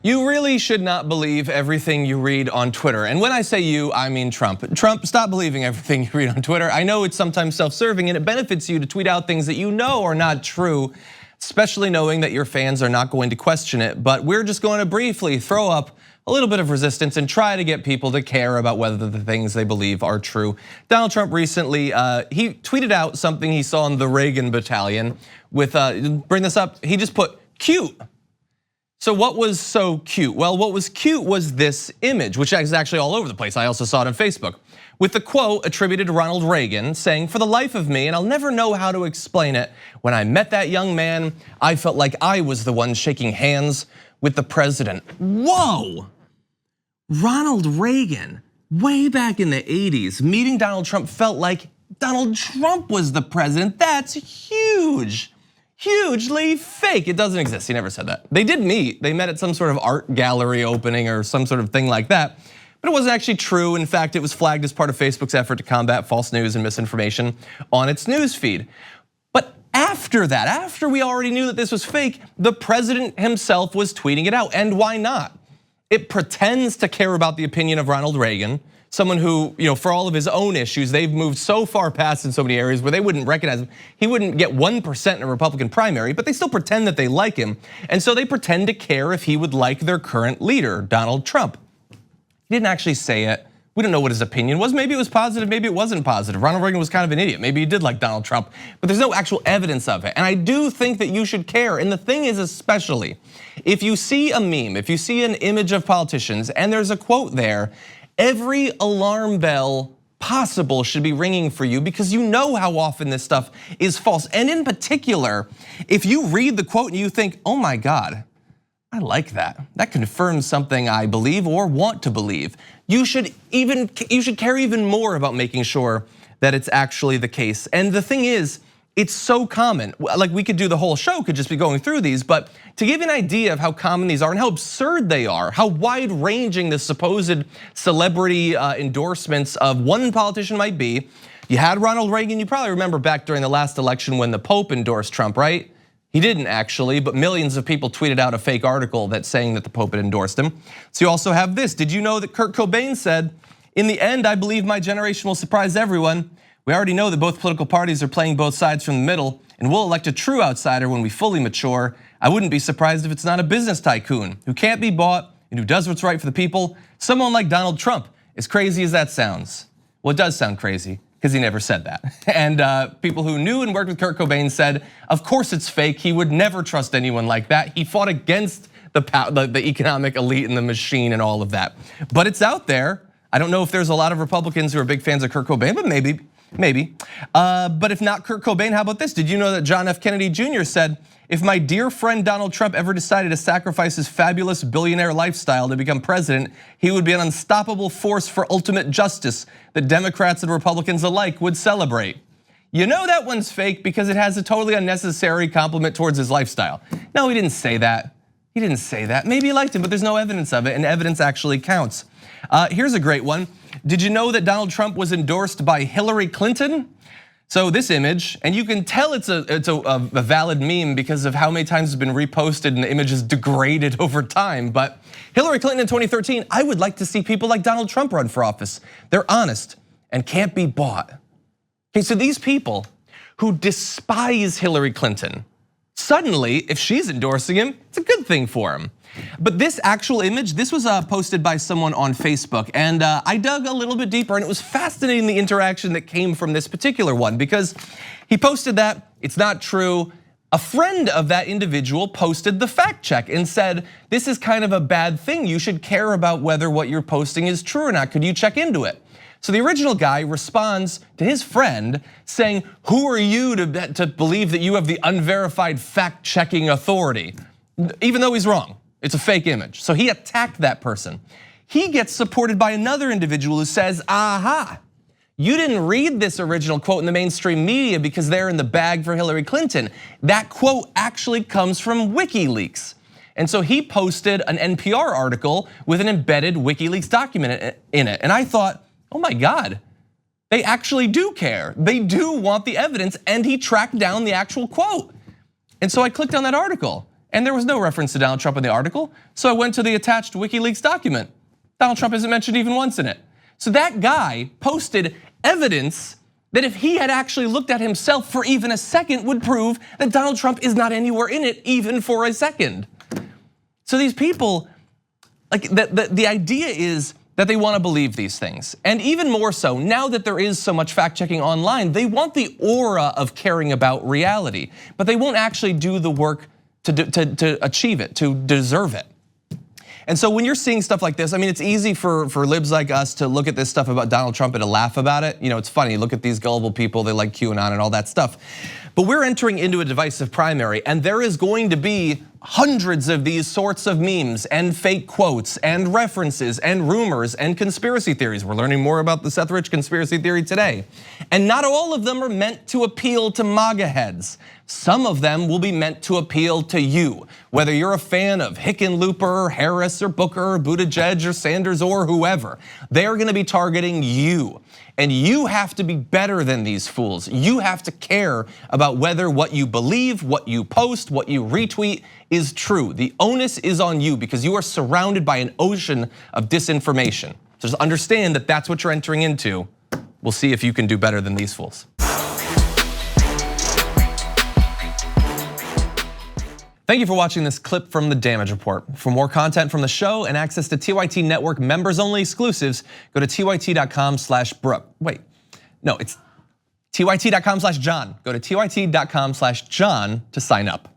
You really should not believe everything you read on Twitter. And when I say you, I mean Trump. Trump, stop believing everything you read on Twitter. I know it's sometimes self-serving and it benefits you to tweet out things that you know are not true, especially knowing that your fans are not going to question it. But we're just going to briefly throw up a little bit of resistance and try to get people to care about whether the things they believe are true. Donald Trump recently, he tweeted out something he saw in the Reagan battalion with, bring this up, he just put cute. So what was so cute? Well, what was cute was this image, which is actually all over the place. I also saw it on Facebook, with the quote attributed to Ronald Reagan saying, "For the life of me, and I'll never know how to explain it, when I met that young man, I felt like I was the one shaking hands with the president." Whoa, Ronald Reagan, way back in the 80s, meeting Donald Trump felt like Donald Trump was the president. That's huge. Hugely fake. It doesn't exist. He never said that. They did meet. They met at some sort of art gallery opening or some sort of thing like that. But it wasn't actually true. In fact, it was flagged as part of Facebook's effort to combat false news and misinformation on its news feed. But after that, after we already knew that this was fake, the president himself was tweeting it out. And why not? It pretends to care about the opinion of Ronald Reagan, someone who, for all of his own issues, they've moved so far past in so many areas where they wouldn't recognize him. He wouldn't get 1% in a Republican primary, but they still pretend that they like him. And so they pretend to care if he would like their current leader, Donald Trump. He didn't actually say it. We don't know what his opinion was. Maybe it was positive, maybe it wasn't positive. Ronald Reagan was kind of an idiot. Maybe he did like Donald Trump, but there's no actual evidence of it. And I do think that you should care. And the thing is, especially, if you see a meme, if you see an image of politicians and there's a quote there, every alarm bell possible should be ringing for you, because you know how often this stuff is false. And in particular, if you read the quote and you think, oh my God, I like that. That confirms something I believe or want to believe. You should care even more about making sure that it's actually the case. And the thing is, it's so common. Like, we could do the whole show, could just be going through these, but to give you an idea of how common these are and how absurd they are, how wide ranging the supposed celebrity endorsements of one politician might be. You had Ronald Reagan, you probably remember back during the last election when the Pope endorsed Trump, right? He didn't actually, but millions of people tweeted out a fake article that's saying that the Pope had endorsed him. So you also have this. Did you know that Kurt Cobain said, "In the end, I believe my generation will surprise everyone. We already know that both political parties are playing both sides from the middle, and we'll elect a true outsider when we fully mature. I wouldn't be surprised if it's not a business tycoon who can't be bought and who does what's right for the people, someone like Donald Trump." As crazy as that sounds, well, it does sound crazy, because he never said that. And people who knew and worked with Kurt Cobain said, of course it's fake. He would never trust anyone like that. He fought against the economic elite and the machine and all of that. But it's out there. I don't know if there's a lot of Republicans who are big fans of Kurt Cobain, but maybe. But if not Kurt Cobain, how about this? Did you know that John F. Kennedy Jr. said, "If my dear friend Donald Trump ever decided to sacrifice his fabulous billionaire lifestyle to become president, he would be an unstoppable force for ultimate justice that Democrats and Republicans alike would celebrate." You know that one's fake because it has a totally unnecessary compliment towards his lifestyle. No, he didn't say that. He didn't say that. Maybe he liked him, but there's no evidence of it, and evidence actually counts. Here's a great one. Did you know that Donald Trump was endorsed by Hillary Clinton? So this image, and you can tell it's a valid meme because of how many times it's been reposted and the image is degraded over time. But Hillary Clinton in 2013, "I would like to see people like Donald Trump run for office. They're honest and can't be bought." Okay, so these people who despise Hillary Clinton, suddenly, if she's endorsing him, it's a good thing for him. But this actual image, this was posted by someone on Facebook, and I dug a little bit deeper, and it was fascinating the interaction that came from this particular one, because he posted that it's not true. A friend of that individual posted the fact check and said, "This is kind of a bad thing. You should care about whether what you're posting is true or not. Could you check into it?" So the original guy responds to his friend saying, "Who are you to believe that you have the unverified fact checking authority?" Even though he's wrong. It's a fake image. So he attacked that person. He gets supported by another individual who says, "Aha, you didn't read this original quote in the mainstream media because they're in the bag for Hillary Clinton. That quote actually comes from WikiLeaks." And so he posted an NPR article with an embedded WikiLeaks document in it. And I thought, oh my God, they actually do care. They do want the evidence, and he tracked down the actual quote. And so I clicked on that article. And there was no reference to Donald Trump in the article, so I went to the attached WikiLeaks document. Donald Trump isn't mentioned even once in it. So that guy posted evidence that if he had actually looked at himself for even a second would prove that Donald Trump is not anywhere in it even for a second. So these people, like the idea is that they want to believe these things. And even more so, now that there is so much fact checking online, they want the aura of caring about reality, but they won't actually do the work to achieve it, to deserve it. And so when you're seeing stuff like this, I mean, it's easy for libs like us to look at this stuff about Donald Trump and to laugh about it. You know, it's funny, look at these gullible people, they like QAnon and all that stuff. But we're entering into a divisive primary, and there is going to be hundreds of these sorts of memes and fake quotes and references and rumors and conspiracy theories. We're learning more about the Seth Rich conspiracy theory today. And not all of them are meant to appeal to MAGA heads. Some of them will be meant to appeal to you. Whether you're a fan of Hickenlooper, Harris, or Booker, or Buttigieg, or Sanders, or whoever, they're gonna be targeting you. And you have to be better than these fools. You have to care about whether what you believe, what you post, what you retweet is true. The onus is on you because you are surrounded by an ocean of disinformation. So just understand that that's what you're entering into. We'll see if you can do better than these fools. Thank you for watching this clip from the Damage Report. For more content from the show and access to TYT Network members only exclusives, go to tyt.com/Brooke. Wait, no, it's tyt.com/John. Go to tyt.com/John to sign up.